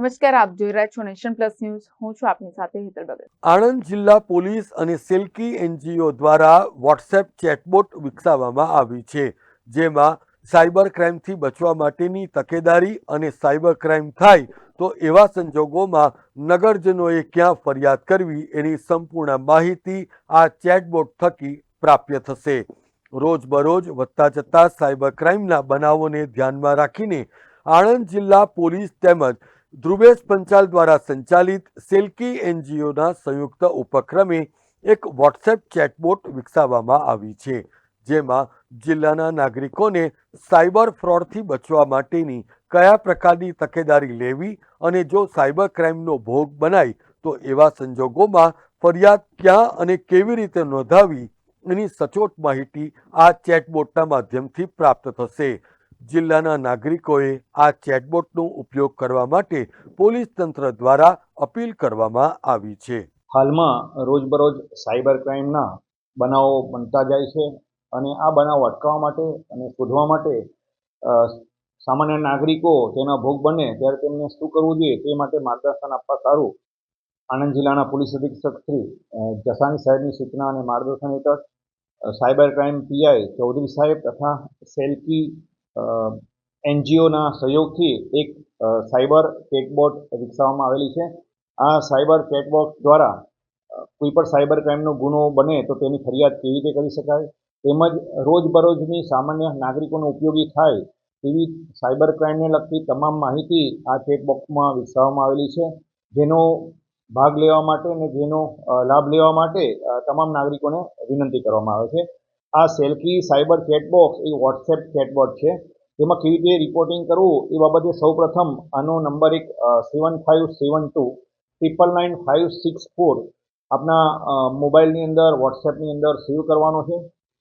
નમસ્કાર, આપ જોઈ રહ્યા છો નેશન પ્લસ ન્યૂઝ. હું છું આપની સાથે હેતલ ભગત. આણંદ જિલ્લા પોલીસ અને સેલ્કી એનજીઓ દ્વારા વોટ્સએપ ચેટબોટ વિકસાવવામાં આવી છે, જેમાં સાયબર ક્રાઇમથી બચવા માટેની તકેદારી અને સાયબર ક્રાઇમ થાય તો એવા સંજોગોમાં નગરજનોએ ક્યાં ફરિયાદ કરવી એની સંપૂર્ણ માહિતી આ ચેટબોટ થકી પ્રાપ્ય થશે. રોજબરોજ વધતા જતા સાયબર ક્રાઇમના બનાવોને ધ્યાનમાં રાખીને આણંદ જિલ્લા પોલીસ તેમજ ધ્રુવેશ પંચાલ દ્વારા સંચાલિત સેલ્કી એનજીઓના સંયુક્ત ઉપક્રમે એક વોટ્સએપ ચેટબોટ વિકસાવવામાં આવી છે, જેમાં જિલ્લાના નાગરિકોને સાયબર ફ્રોડથી બચવા માટેની કયા પ્રકારની તકેદારી લેવી અને જો સાયબર ક્રાઇમનો ભોગ બનાય તો એવા સંજોગોમાં ફરિયાદ ક્યાં અને કેવી રીતે નોંધાવી એની સચોટ માહિતી આ ચેટબોટના માધ્યમથી પ્રાપ્ત થશે. જિલ્લાના નાગરિકોએ આ ચેટબોટનો ઉપયોગ કરવા માટે પોલીસ તંત્ર દ્વારા અપીલ કરવામાં આવી છે. હાલમાં રોજબરોજ સાયબર ક્રાઇમના બનાવો બનતા જાય છે અને આ બનાવો અટકાવવા માટે અને શોધવા માટે સામાન્ય નાગરિકો તેના ભોગ બને ત્યારે તેમને શું કરવું જોઈએ તે માટે માર્ગદર્શન આપવા સારું આણંદ જિલ્લાના પોલીસ અધિક્ષક શ્રી જસાણી સાહેબની સૂચના અને માર્ગદર્શન હેઠળ સાયબર ક્રાઇમ પીઆઈ ચૌધરી સાહેબ તથા સેલ્કી એનજીઓના સહયોગથી એક સાયબર ચેટબોટ વિકસાવવામાં આવેલી છે. આ સાયબર ચેટબોટ દ્વારા કોઈ પણ સાયબર ક્રાઇમનો ગુનો બને તો તેની ફરિયાદ કેવી રીતે કરી શકાય તેમજ રોજબરોજની સામાન્ય નાગરિકોને ઉપયોગી થાય તેવી સાયબર ક્રાઇમને લગતી તમામ માહિતી આ ચેટબોક્સમાં વિકસાવવામાં આવેલી છે, જેનો ભાગ લેવા માટે અને જેનો લાભ લેવા માટે તમામ નાગરિકોને વિનંતી કરવામાં આવે છે. આ સેલ્કી સાયબર ચેટબોક્સ એ વોટ્સએપ ચેટબોટ છે. તેમાં કેવી રીતે રિપોર્ટિંગ કરવું એ બાબતે સૌપ્રથમ આનો નંબર એક 7572999564 આપના મોબાઈલની અંદર વોટ્સએપની અંદર સેવ કરવાનો છે.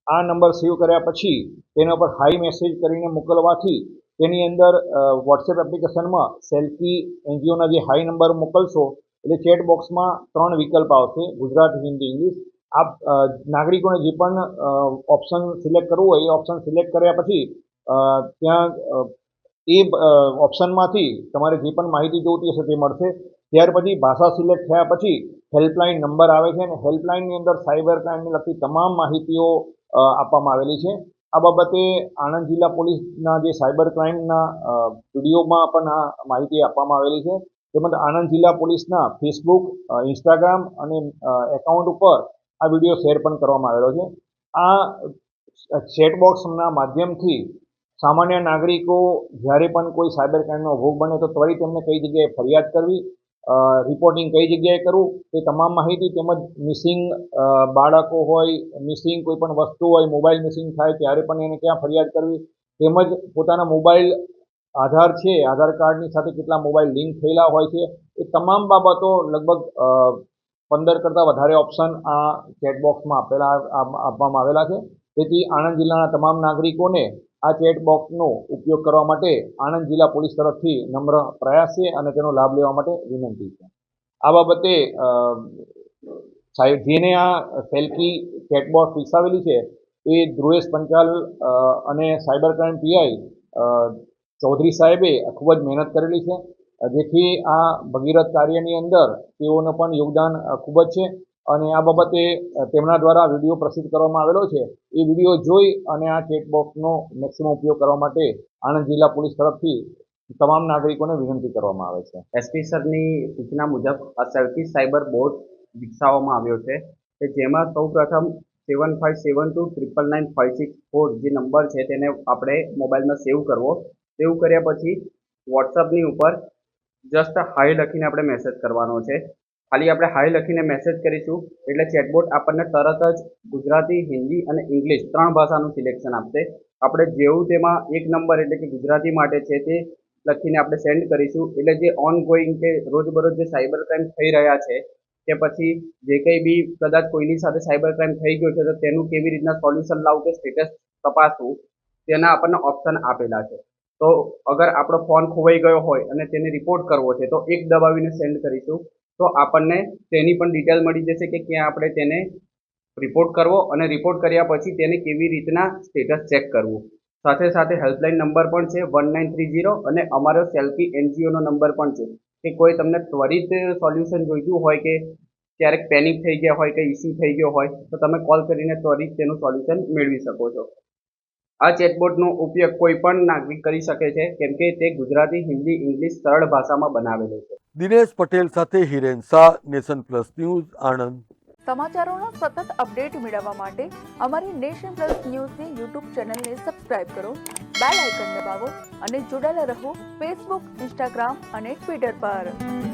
આ નંબર સેવ કર્યા પછી તેના પર હાઈ મેસેજ કરીને મોકલવાથી તેની અંદર વોટ્સએપ એપ્લિકેશનમાં સેલ્કી એનજીઓના જે હાઈ નંબર મોકલશો એટલે ચેટ બોક્સમાં 3 વિકલ્પ આવશે: ગુજરાતી, હિન્દી, ઇંગ્લિશ. આપ નાગરિકોને જે પણ ઓપ્શન સિલેક્ટ કરવું હોય એ ઓપ્શન સિલેક્ટ કર્યા પછી ત્યાં એ ઓપ્શનમાંથી તમારે જે પણ માહિતી જોઈતી હશે તે મળશે. ત્યાર પછી ભાષા સિલેક્ટ થયા પછી હેલ્પલાઇન નંબર આવે છે અને હેલ્પલાઇનની અંદર સાયબર ક્રાઇમને લગતી તમામ માહિતીઓ આપવામાં આવેલી છે. આ બાબતે આણંદ જિલ્લા પોલીસના જે સાયબર ક્રાઇમના વિડીયોમાં પણ આ માહિતી આપવામાં આવેલી છે. તેમજ આણંદ જિલ્લા પોલીસના ફેસબુક, ઇન્સ્ટાગ્રામ અને એકાઉન્ટ ઉપર આ વિડીયો શેર પણ કરવામાં આવેલો છે. આ ચેટબોક્સના માધ્યમથી સામાન્ય નાગરિકો જ્યારે પણ કોઈ સાયબર ક્રાઇમનો ભોગ બને તો ત્વરિત તેમને કઈ જગ્યાએ ફરિયાદ કરવી, રિપોર્ટિંગ કઈ જગ્યાએ કરવું તે તમામ માહિતી તેમજ મિસિંગ બાળકો હોય, મિસિંગ કોઈ પણ વસ્તુ હોય, મોબાઈલ મિસિંગ થાય ત્યારે પણ એને ક્યાં ફરિયાદ કરવી, તેમજ પોતાના મોબાઈલ આધાર છે, આધાર કાર્ડની સાથે કેટલા મોબાઈલ લિંક થયેલા હોય છે, એ તમામ બાબતો લગભગ 15 કરતાં વધારે ઓપ્શન આ ચેટબોક્સમાં આપવામાં આવેલા છે. તેથી આણંદ જિલ્લાના તમામ નાગરિકોને આ ચેટબોક્સનો ઉપયોગ કરવા માટે આણંદ જિલ્લા પોલીસ તરફથી નમ્ર પ્રયાસ છે અને તેનો લાભ લેવા માટે વિનંતી છે. આ બાબતે જેને આ સેલ્કી ચેટબોક્સ વિકસાવેલી છે એ ધ્રુવેશ પંચાલ અને સાયબર ક્રાઇમ પીઆઈ ચૌધરી સાહેબે ખૂબ જ મહેનત કરેલી છે, જેથી આ ભગીરથ કાર્યની અંદર તેઓનું પણ યોગદાન ખૂબ જ છે અને આ બાબતે તેમના દ્વારા વિડીયો પ્રસિદ્ધ કરવામાં આવેલો છે. એ વિડીયો જોઈ અને આ ચેટબોક્સનો મેક્સિમમ ઉપયોગ કરવા માટે આણંદ જિલ્લા પોલીસ તરફથી તમામ નાગરિકોને વિનંતી કરવામાં આવે છે. એસપી સરની સૂચના મુજબ આ સેલ્કી સાયબર બોટ વિકસાવવામાં આવ્યો છે કે જેમાં સૌપ્રથમ 7572999564 જે નંબર છે તેને આપણે મોબાઈલમાં સેવ કરવો. સેવ કર્યા પછી વોટ્સઅપની ઉપર જસ્ટ હાઈ લખીને આપણે મેસેજ કરવાનો છે. ખાલી આપણે હાઈ લખીને મેસેજ કરીશું એટલે ચેટબોટ આપણને તરત જ ગુજરાતી, હિન્દી અને ઇંગ્લિશ 3 ભાષાનું સિલેક્શન આપશે. આપણે જેવું તેમાં એક નંબર એટલે કે ગુજરાતી માટે છે તે લખીને આપણે સેન્ડ કરીશું એટલે જે ઓન ગોઈંગ કે રોજબરોજ જે સાયબર ક્રાઇમ થઈ રહ્યા છે કે પછી જે કંઈ બી કદાચ કોઈની સાથે સાયબર ક્રાઇમ થઈ ગયો છે તો તેનું કેવી રીતના સોલ્યુશન લાવવું કે સ્ટેટસ તપાસવું તેના આપણને ઓપ્શન આપેલા છે. તો અગર આપણો ફોન ખોવાઈ ગયો હોય અને તેને રિપોર્ટ કરવો છે તો એક દબાવીને સેન્ડ કરીશું તો આપણને તેની પણ ડિટેલ મળી જશે કે ક્યાં આપણે તેને રિપોર્ટ કરવો અને રિપોર્ટ કર્યા પછી તેને કેવી રીતના સ્ટેટસ ચેક કરવું. સાથે સાથે હેલ્પલાઇન નંબર પણ છે 1930 અને અમારો સેલ્કી એનજીઓનો નંબર પણ છે. કે કોઈ તમને ત્વરિત સોલ્યુશન જોઈતું હોય કે ક્યારેક પેનિક થઈ ગયા હોય કે ઇસ્યુ થઈ ગયો હોય તો તમે કોલ કરીને ત્વરિત તેનું સોલ્યુશન મેળવી શકો છો. આ ચેટબોટનો ઉપયોગ કોઈ પણ નાગરિક કરી શકે છે કેમ કે તે ગુજરાતી, હિન્દી, ઇંગ્લિશ સરળ ભાષામાં બનાવેલો છે. દિનેશ પટેલ સાથે Hiren Shah, Nation Plus News, Anand. સમાચારોનો સતત અપડેટ મેળવવા માટે અમારી નેશન પ્લસ ન્યૂઝની યુટ્યુબ ચેનલને સબસ્ક્રાઇબ કરો, બેલ આઇકન દબાવો અને જોડાયેલા રહો ફેસબુક, ઇન્સ્ટાગ્રામ અને ટ્વિટર પર.